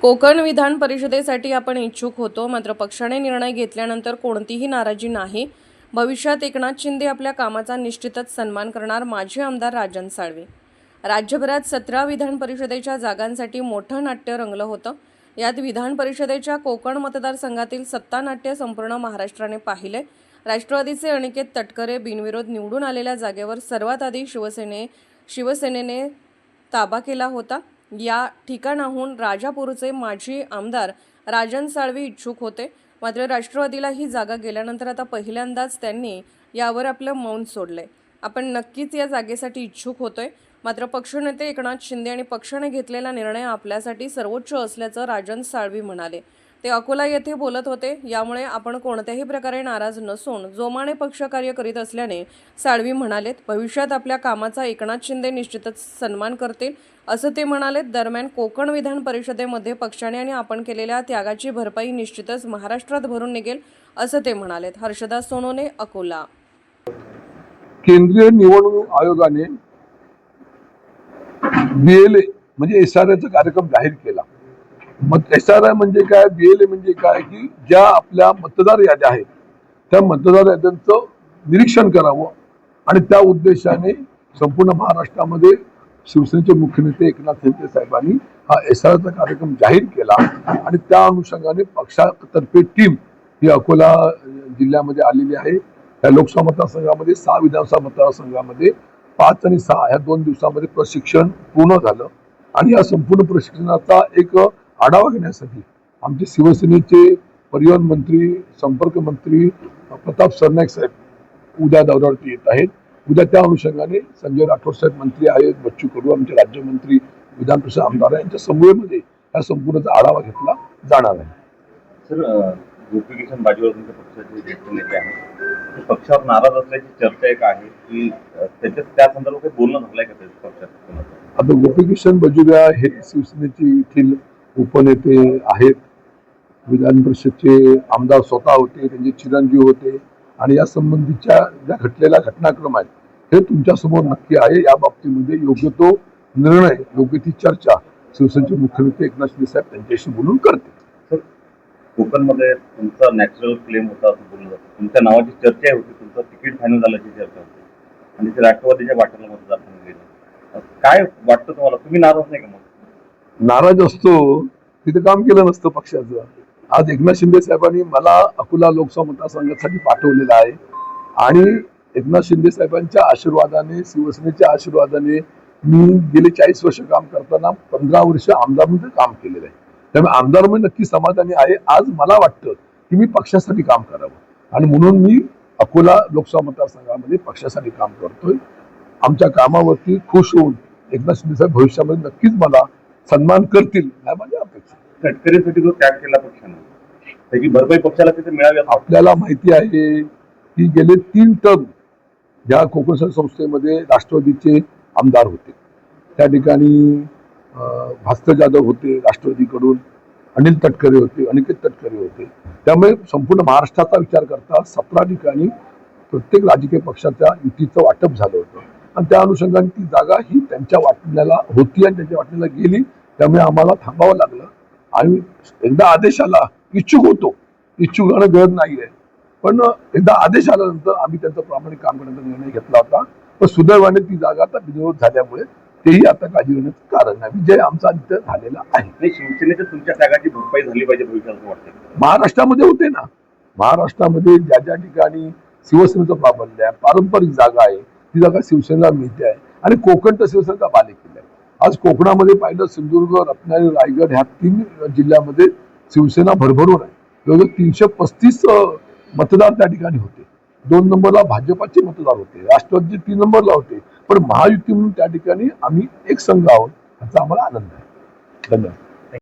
कोकण विधान परिषदेसाठी आपण इच्छुक होतो, मात्र पक्षाने निर्णय घेतल्यानंतर कोणतीही नाराजी नाही. भविष्यात एकनाथ शिंदे आपल्या कामाचा निश्चितच सन्मान करणार. माजी आमदार राजन साळवी. राज्यभरात 17 विधान परिषदेच्या जागांसाठी मोठं नाट्य रंगलं होतं. यात विधान परिषदेच्या कोकण मतदारसंघातील सत्ता नाट्य संपूर्ण महाराष्ट्राने पाहिले. राष्ट्रवादीचे अनिकेत तटकरे बिनविरोध निवडून आलेल्या जागेवर सर्वात आधी शिवसेनेने ताबा केला होता. या ठिकाणाहून राजापूरचे माजी आमदार राजन साळवी इच्छुक होते, मात्र राष्ट्रवादीला ही जागा गेल्यानंतर आता पहिल्यांदाच त्यांनी यावर आपलं मौन सोडले. आपण नक्कीच या जागेसाठी इच्छुक होतोय, मात्र पक्षनेते एकनाथ शिंदे आणि पक्षाने घेतलेला निर्णय आपल्यासाठी सर्वोच्च असल्याचं राजन साळवी म्हणाले. ते अकोला येथे बोलत होते. यामुळे आपण कोणत्याही प्रकारे नाराज नसून जोमाने पक्षकार्य करीत असल्याने साळवी म्हणालेत. भविष्यात आपल्या कामाचा एकनाथ शिंदे निश्चितच सन्मान करतील असं ते म्हणालेत. दरम्यान कोकण विधान परिषदेमध्ये पक्षाने आणि आपण केलेल्या त्यागाची भरपाई निश्चितच महाराष्ट्रात भरून निघेल असं ते म्हणालेत. हर्षदास सोनोने, अकोला. केंद्रीय निवडणूक आयोगाने बीएलए म्हणजे एसआरएचा कार्यक्रम जाहीर केला. मग एसआरआय म्हणजे काय, बीएलए म्हणजे काय की ज्या आपल्या मतदार याद्या आहेत त्या मतदार याद्यांचं निरीक्षण करावं आणि त्या उद्देशाने संपूर्ण महाराष्ट्रामध्ये शिवसेनेचे मुख्य नेते एकनाथ शिंदे साहेबांनी हा एसआरआयचा कार्यक्रम जाहीर केला आणि त्या अनुषंगाने पक्षातर्फे टीम ही अकोला जिल्ह्यामध्ये आलेली आहे. या लोकसभा मतदारसंघामध्ये 6 विधानसभा मतदारसंघामध्ये 5 आणि 6 ह्या 2 दिवसामध्ये प्रशिक्षण पूर्ण झालं आणि या संपूर्ण प्रशिक्षणाचा एक आढावा घेण्यासाठी आमचे शिवसेनेचे परिवहन मंत्री, संपर्क मंत्री प्रताप सरनाईक साहेब उद्या दौऱ्यावरती येत आहेत. उद्या त्या अनुषंगाने संजय राठोड साहेब मंत्री आहेत, बच्चू कडू आमचे राज्यमंत्री, विधान परिषद आमदार यांच्या समूहामध्ये या संपूर्णचा आढावा घेतला जाणार आहे. सर, गोपीकिशन बाजीवर तुमच्या पक्षाचे ज्येष्ठ नेते आहेत, पक्षावर नाराज असल्याची चर्चा एक आहे की त्या संदर्भात काही बोलणं झालंय का पक्षात? आता गोपीकिशन बाजोरिया हे शिवसेनेचे येथील उपनेते आहेत. विधान परिषदचे आमदार स्वतः होते, त्यांचे चिरंजीव होते आणि या संबंधीच्या ज्या घडलेल्या घटनाक्रम आहेत हे तुमच्या समोर नक्की आहे. या बाबतीमध्ये योग्य तो निर्णय, योग्य ती चर्चा शिवसेनेचे मुख्यमंत्री एकनाथ शिंदे साहेब त्यांच्याशी बोलून करते. कोकणमध्ये तुमचा नॅचरल क्लेम होता असं बोललं जातं. तुमच्या नावाची चर्चा होती, तुमचं तिकीट फायनल झाल्याची चर्चा होती आणि ते राष्ट्रवादीच्या वाटेला मतदारसंघ गेलं. काय वाटतं तुम्हाला? तुम्ही नाराज नाही का? मग नाराज असतो तिथे काम केलं नसतं पक्षाचं. आज एकनाथ शिंदे साहेबांनी मला अकोला लोकसभा मतदारसंघासाठी पाठवलेलं आहे आणि एकनाथ शिंदे साहेबांच्या आशीर्वादाने, शिवसेनेच्या आशीर्वादाने मी गेले 40 वर्ष काम करताना 15 वर्ष आमदार म्हणून काम केलेलं आहे. त्यामुळे आमदार म्हणून नक्की समाधानी आहे. आज मला वाटतं की मी पक्षासाठी काम करावं आणि म्हणून मी अकोला लोकसभा मतदारसंघामध्ये पक्षासाठी काम करतोय. आमच्या कामावरती खुश होऊन एकनाथ शिंदे साहेब भविष्यामध्ये नक्कीच मला सन्मान करतील नाही माझी अपेक्षा. तटकरेसाठी जो त्याग केला पक्षाने त्याची भरपाई पक्षाला तिथे मिळावी. आपल्याला माहिती आहे की गेले 3 टर्म ज्या कोकण संस्थेमध्ये राष्ट्रवादीचे आमदार होते त्या ठिकाणी भास्कर जाधव होते राष्ट्रवादीकडून, अनिल तटकरे होते, अनिकेत तटकरे होते. त्यामुळे संपूर्ण महाराष्ट्राचा विचार करता 17 ठिकाणी प्रत्येक राजकीय पक्षाच्या युतीचं वाटप झालं होतं आणि त्या अनुषंगाने ती जागा ही त्यांच्या वाटण्याला होती आणि त्यांच्या वाटण्याला गेली. त्यामुळे आम्हाला थांबावं लागलं आणि एकदा आदेश आला, इच्छुक होतो, इच्छुक राहणं गरज नाहीये, पण एकदा आदेश आल्यानंतर आम्ही त्यांचं प्रामाणिक काम करण्याचा निर्णय घेतला होता. पण सुदैवाने ती जागा आता बिनविरोध झाल्यामुळे तेही आता काळजी घेण्याचं कारण नाही. विजय आमचा इथं झालेला आहे. शिवसेनेच्या तुमच्या त्यागाची भरपाई झाली पाहिजे भविष्यात वाटतं. महाराष्ट्रामध्ये होते ना, महाराष्ट्रामध्ये ज्या ज्या ठिकाणी शिवसेनेचं प्राबल्य आहे, पारंपरिक जागा आहे, ती जागा शिवसेनेला मिळते आहे आणि कोकण तर शिवसेनेचा बालेकिल्ला आहे. आज कोकणामध्ये पाहिलं सिंधुदुर्ग, रत्नागिरी, रायगड ह्या 3 जिल्ह्यामध्ये शिवसेना भरभरून आहे. जवळजवळ 335 मतदार त्या ठिकाणी होते. 2 नंबरला भाजपाचे मतदार होते, राष्ट्रवादीचे 3 नंबरला होते. पण महायुती म्हणून त्या ठिकाणी आम्ही एक संघ आहोत, याचा आम्हाला आनंद आहे. धन्यवाद.